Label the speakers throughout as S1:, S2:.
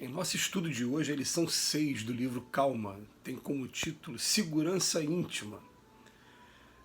S1: Em nosso estudo de hoje, a lição 6 do livro Calma tem como título Segurança Íntima.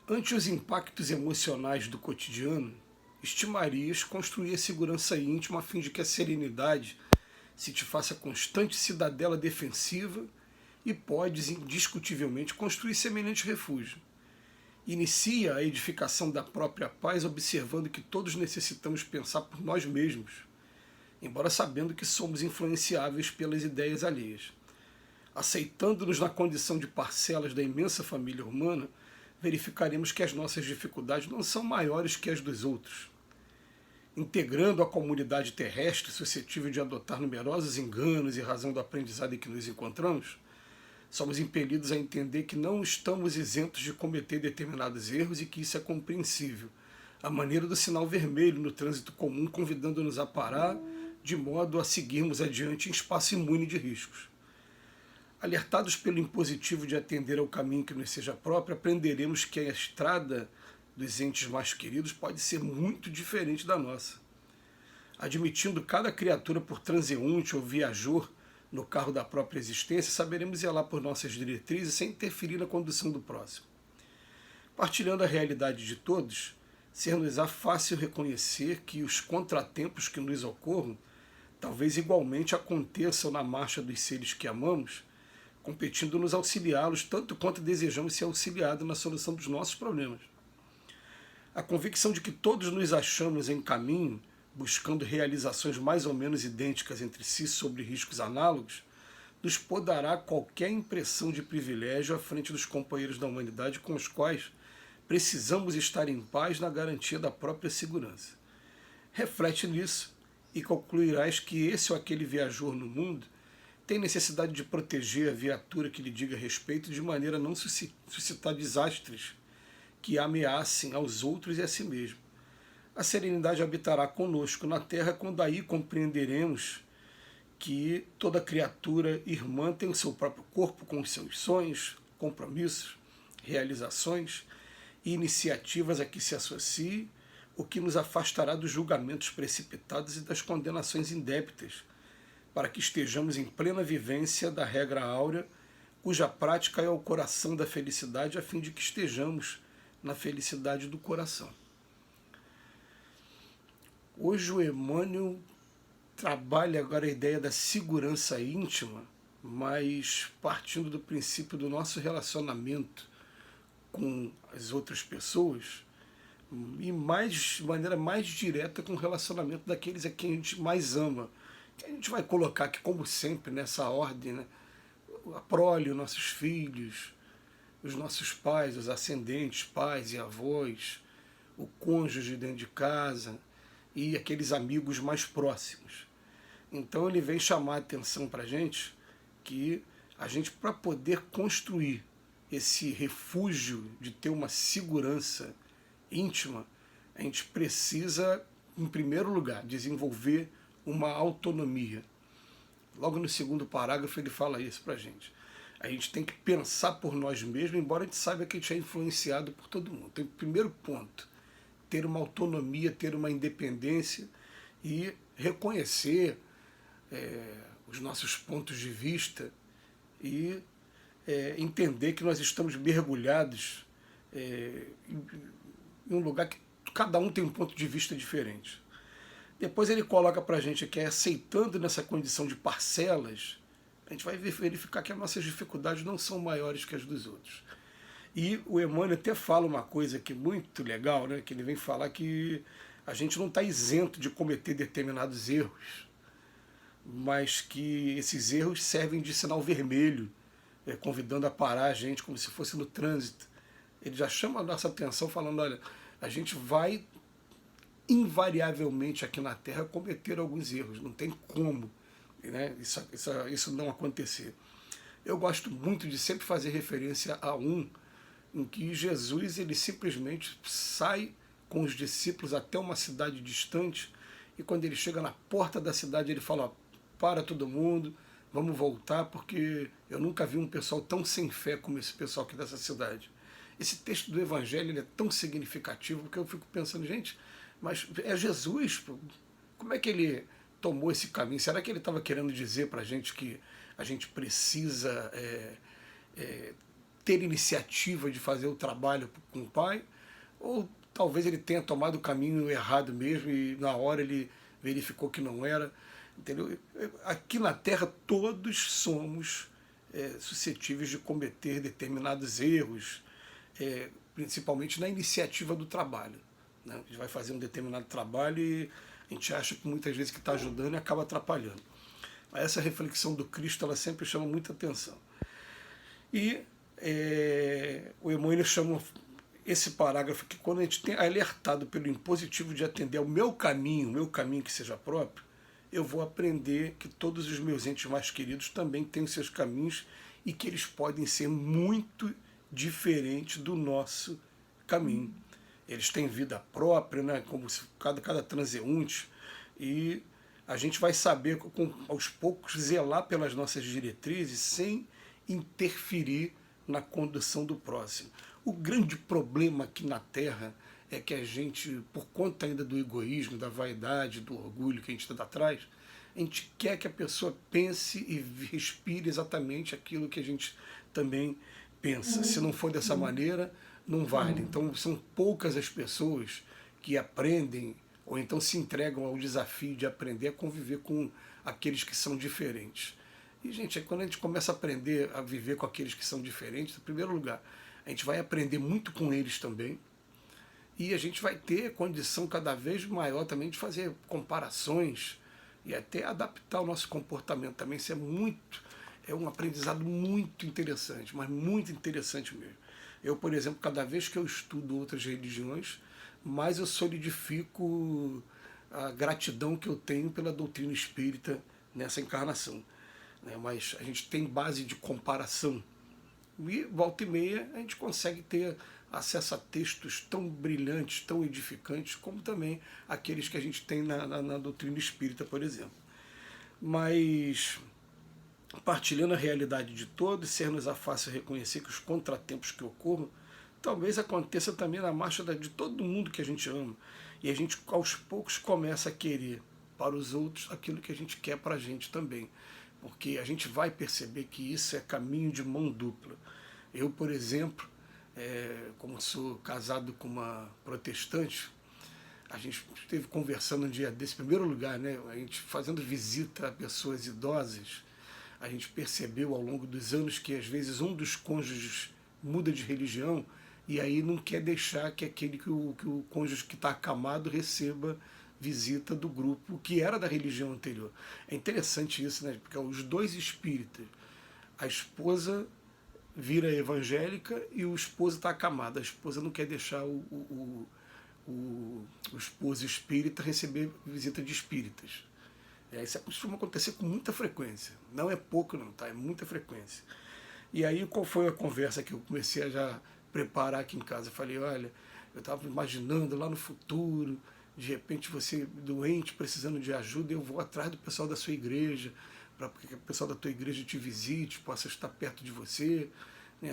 S1: Ante os impactos emocionais do cotidiano, estimarias construir a segurança íntima a fim de que a serenidade se te faça constante cidadela defensiva e podes indiscutivelmente construir semelhante refúgio. Inicia a edificação da própria paz observando que todos necessitamos pensar por nós mesmos, embora sabendo que somos influenciáveis pelas ideias alheias. Aceitando-nos na condição de parcelas da imensa família humana, verificaremos que as nossas dificuldades não são maiores que as dos outros. Integrando a comunidade terrestre suscetível de adotar numerosos enganos em razão do aprendizado em que nos encontramos, somos impelidos a entender que não estamos isentos de cometer determinados erros e que isso é compreensível, à maneira do sinal vermelho no trânsito comum convidando-nos a parar, de modo a seguirmos adiante em espaço imune de riscos. Alertados pelo impositivo de atender ao caminho que nos seja próprio, aprenderemos que a estrada dos entes mais queridos pode ser muito diferente da nossa. Admitindo cada criatura por transeunte ou viajor no carro da própria existência, saberemos zelar por nossas diretrizes sem interferir na condução do próximo. Partilhando a realidade de todos, ser-nos-á fácil reconhecer que os contratempos que nos ocorram talvez igualmente aconteçam na marcha dos seres que amamos, competindo nos auxiliá-los tanto quanto desejamos ser auxiliados na solução dos nossos problemas. A convicção de que todos nos achamos em caminho, buscando realizações mais ou menos idênticas entre si sobre riscos análogos, nos podará qualquer impressão de privilégio à frente dos companheiros da humanidade com os quais precisamos estar em paz na garantia da própria segurança. Reflete nisso e concluirás que esse ou aquele viajor no mundo tem necessidade de proteger a viatura que lhe diga respeito de maneira a não suscitar desastres que ameacem aos outros e a si mesmo. A serenidade habitará conosco na Terra quando aí compreenderemos que toda criatura irmã tem o seu próprio corpo com os seus sonhos, compromissos, realizações e iniciativas a que se associe, o que nos afastará dos julgamentos precipitados e das condenações indébitas, para que estejamos em plena vivência da regra áurea, cuja prática é o coração da felicidade, a fim de que estejamos na felicidade do coração. Hoje o Emmanuel trabalha agora a ideia da segurança íntima, mas partindo do princípio do nosso relacionamento com as outras pessoas e de maneira mais direta com o relacionamento daqueles a quem a gente mais ama. Que a gente vai colocar aqui, como sempre, nessa ordem, né? A prole, os nossos filhos, os nossos pais, os ascendentes, pais e avós, o cônjuge dentro de casa e aqueles amigos mais próximos. Então ele vem chamar a atenção para a gente que a gente, para poder construir esse refúgio de ter uma segurança íntima, a gente precisa, em primeiro lugar, desenvolver uma autonomia. Logo no segundo parágrafo ele fala isso para a gente. A gente tem que pensar por nós mesmos, embora a gente saiba que a gente é influenciado por todo mundo. Então, primeiro ponto, ter uma autonomia, ter uma independência e reconhecer os nossos pontos de vista e entender que nós estamos mergulhados em um lugar que cada um tem um ponto de vista diferente. Depois ele coloca para a gente que aceitando nessa condição de parcelas, a gente vai verificar que as nossas dificuldades não são maiores que as dos outros. E o Emmanuel até fala uma coisa aqui muito legal, né? Que ele vem falar que a gente não está isento de cometer determinados erros, mas que esses erros servem de sinal vermelho, convidando a parar a gente como se fosse no trânsito. Ele já chama a nossa atenção falando, olha, a gente vai invariavelmente aqui na Terra cometer alguns erros, não tem como, né, isso não acontecer. Eu gosto muito de sempre fazer referência a em que Jesus ele simplesmente sai com os discípulos até uma cidade distante e quando ele chega na porta da cidade ele fala, ó, para todo mundo, vamos voltar porque eu nunca vi um pessoal tão sem fé como esse pessoal aqui dessa cidade. Esse texto do Evangelho ele é tão significativo porque eu fico pensando, gente, mas é Jesus, como é que ele tomou esse caminho? Será que ele estava querendo dizer para a gente que a gente precisa ter iniciativa de fazer o trabalho com o Pai? Ou talvez ele tenha tomado o caminho errado mesmo e na hora ele verificou que não era? Entendeu? Aqui na Terra todos somos suscetíveis de cometer determinados erros, principalmente na iniciativa do trabalho, né? A gente vai fazer um determinado trabalho e a gente acha que muitas vezes que está ajudando e acaba atrapalhando. Mas essa reflexão do Cristo ela sempre chama muita atenção. E o Emmanuel chama esse parágrafo que quando a gente tem alertado pelo impositivo de atender ao meu caminho que seja próprio, eu vou aprender que todos os meus entes mais queridos também têm os seus caminhos e que eles podem ser muito diferentes do nosso caminho. Eles têm vida própria, né, como se cada transeunte, e a gente vai saber, aos poucos, zelar pelas nossas diretrizes sem interferir na condução do próximo. O grande problema aqui na Terra é que a gente, por conta ainda do egoísmo, da vaidade, do orgulho que a gente está atrás, a gente quer que a pessoa pense e respire exatamente aquilo que a gente também pensa. Se não for dessa maneira, não vale. Então são poucas as pessoas que aprendem ou então se entregam ao desafio de aprender a conviver com aqueles que são diferentes. E, gente, quando a gente começa a aprender a viver com aqueles que são diferentes, em primeiro lugar, a gente vai aprender muito com eles também, e a gente vai ter condição cada vez maior também de fazer comparações e até adaptar o nosso comportamento também. Isso é um aprendizado muito interessante, mas muito interessante mesmo. Eu, por exemplo, cada vez que eu estudo outras religiões, mais eu solidifico a gratidão que eu tenho pela doutrina espírita nessa encarnação, né? Mas a gente tem base de comparação e volta e meia a gente consegue ter acesso a textos tão brilhantes, tão edificantes, como também aqueles que a gente tem na doutrina espírita, por exemplo. Mas, partilhando a realidade de todos, ser-nos a fácil reconhecer que os contratempos que ocorram, talvez aconteça também na marcha de todo mundo que a gente ama. E a gente, aos poucos, começa a querer para os outros aquilo que a gente quer para a gente também. Porque a gente vai perceber que isso é caminho de mão dupla. Eu, por exemplo, como sou casado com uma protestante, a gente esteve conversando um dia desse, em primeiro lugar, né, a gente fazendo visita a pessoas idosas, a gente percebeu ao longo dos anos que às vezes um dos cônjuges muda de religião e aí não quer deixar que que o cônjuge que está acamado receba visita do grupo que era da religião anterior. É interessante isso, né, porque os dois espíritas, a esposa vira evangélica e o esposo está acamado. A esposa não quer deixar o esposo espírita receber visita de espíritas. Isso costuma acontecer com muita frequência. Não é pouco não, tá? É muita frequência. E aí qual foi a conversa que eu comecei a já preparar aqui em casa? Eu falei, olha, eu estava imaginando lá no futuro, de repente você doente, precisando de ajuda, eu vou atrás do pessoal da sua igreja, para que o pessoal da tua igreja te visite, possa estar perto de você.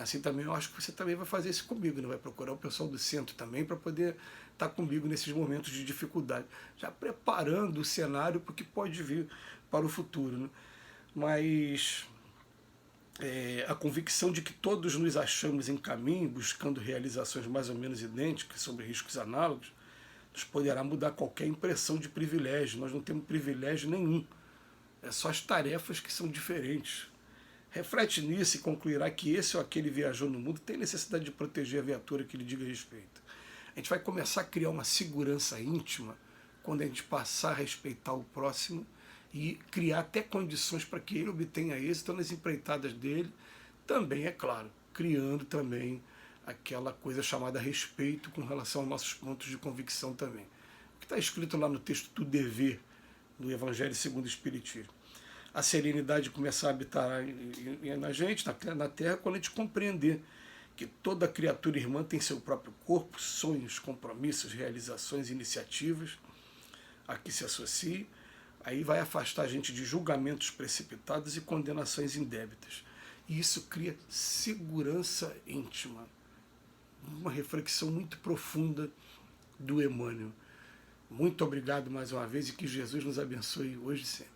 S1: Assim também eu acho que você também vai fazer isso comigo, né? Vai procurar o pessoal do centro também para poder estar comigo nesses momentos de dificuldade, já preparando o cenário para o que pode vir para o futuro, né? Mas a convicção de que todos nos achamos em caminho, buscando realizações mais ou menos idênticas sobre riscos análogos, nos poderá mudar qualquer impressão de privilégio. Nós não temos privilégio nenhum. É só as tarefas que são diferentes. Reflete nisso e concluirá que esse ou aquele viajou no mundo tem necessidade de proteger a viatura que lhe diga respeito. A gente vai começar a criar uma segurança íntima quando a gente passar a respeitar o próximo e criar até condições para que ele obtenha êxito nas empreitadas dele, também, é claro, criando também aquela coisa chamada respeito com relação aos nossos pontos de convicção também. O que está escrito lá no texto do dever, do Evangelho segundo o Espiritismo. A serenidade começar a habitar na gente, na Terra, quando a gente compreender que toda criatura irmã tem seu próprio corpo, sonhos, compromissos, realizações, iniciativas a que se associe. Aí vai afastar a gente de julgamentos precipitados e condenações indébitas. E isso cria segurança íntima. Uma reflexão muito profunda do Emmanuel. Muito obrigado mais uma vez e que Jesus nos abençoe hoje e sempre.